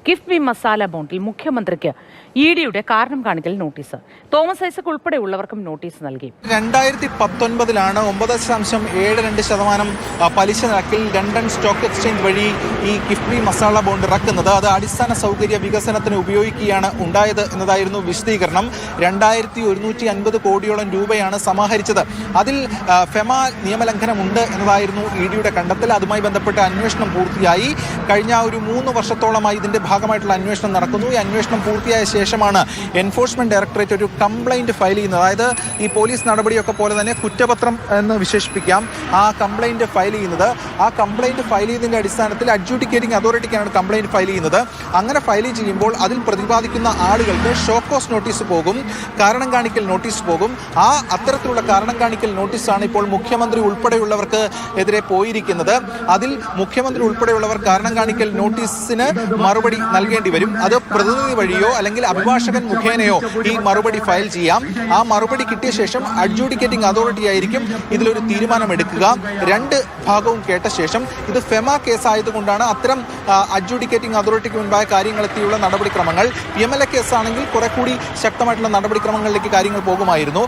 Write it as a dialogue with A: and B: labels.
A: കിഫ്ബി മസാല ബോണ്ടിൽ മുഖ്യമന്ത്രിക്ക് ഇഡിയുടെ കാരണം കാണിക്കൽ നോട്ടീസ്. തോമസ് ഐസക് ഉൾപ്പെടെയുള്ളവർക്കും നോട്ടീസ് നൽകി.
B: 2019 9.72% പലിശ നിരക്കിൽ ലണ്ടൻ സ്റ്റോക്ക് എക്സ്ചേഞ്ച് വഴി ഈ കിഫ്ബി മസാല ബോണ്ട് ഇറക്കുന്നത്. അത് അടിസ്ഥാന സൗകര്യ വികസനത്തിന് ഉപയോഗിക്കുകയാണ് ഉണ്ടായത് എന്നതായിരുന്നു വിശദീകരണം. 2150 കോടിയോളം രൂപയാണ് സമാഹരിച്ചത്. അതിൽ ഫെമ നിയമലംഘനമുണ്ട് എന്നതായിരുന്നു ഇഡിയുടെ കണ്ടെത്തൽ. അതുമായി ബന്ധപ്പെട്ട അന്വേഷണം പൂർത്തിയായി. കഴിഞ്ഞ ഒരു 3 വർഷത്തോളമായി ഇതിന്റെ ഭാഗമായിട്ടുള്ള അന്വേഷണം നടക്കുന്നു. ഈ അന്വേഷണം പൂർത്തിയായ ശേഷമാണ് എൻഫോഴ്സ്മെന്റ് ഡയറക്ടറേറ്റ് ഒരു കംപ്ലൈന്റ് ഫയൽ ചെയ്യുന്നത്. അതായത് ഈ പോലീസ് നടപടിയൊക്കെ പോലെ തന്നെ കുറ്റപത്രം എന്ന് വിശേഷിപ്പിക്കാം. ആ കംപ്ലൈന്റ് ഫയൽ ചെയ്യുന്നത്. ആ കംപ്ലൈന്റ് ഫയൽ ചെയ്തതിന്റെ അടിസ്ഥാനത്തിൽ അഡ്ജുഡിക്കേറ്റിംഗ് അതോറിറ്റിക്കാണ് കംപ്ലൈന്റ് ഫയൽ ചെയ്യുന്നത്. അങ്ങനെ ഫയൽ ചെയ്യുമ്പോൾ അതിൽ പ്രതിപാദിക്കുന്ന ആളുകൾക്ക് ഷോക്കോസ് നോട്ടീസ് പോകും, കാരണം കാണിക്കൽ നോട്ടീസ് പോകും. അത്തരത്തിലുള്ള കാരണം കാണിക്കൽ നോട്ടീസാണ് ഇപ്പോൾ മുഖ്യമന്ത്രി ഉൾപ്പെടെയുള്ളവർക്ക് എതിരെ പോയിരിക്കുന്നത്. അതിൽ മുഖ്യമന്ത്രി ഉൾപ്പെടെയുള്ളവർ കാരണം കാണിക്കൽ നോട്ടീസിന് മറുപടി നൽകേണ്ടി വരും. അത് പ്രതിനിധി വഴിയോ അല്ലെങ്കിൽ അഭിഭാഷകൻ മുഖേനയോ ഈ മറുപടി ഫയൽ ചെയ്യാം. ആ മറുപടി കിട്ടിയ ശേഷം അഡ്ജുഡിക്കേറ്റിംഗ് അതോറിറ്റി ആയിരിക്കും ഇതിലൊരു തീരുമാനമെടുക്കുക. 2 ഭാഗവും കേട്ട ശേഷം ഇത് ഫെമ കേസായതുകൊണ്ടാണ് അത്തരം അഡ്ജുഡിക്കേറ്റിംഗ് അതോറിറ്റിക്ക് മുൻപായ കാര്യങ്ങളെത്തിയുള്ള നടപടിക്രമങ്ങൾ. PMLA കേസാണെങ്കിൽ കുറെ കൂടി ശക്തമായിട്ടുള്ള നടപടിക്രമങ്ങളിലേക്ക് കാര്യങ്ങൾ പോകുമായിരുന്നു.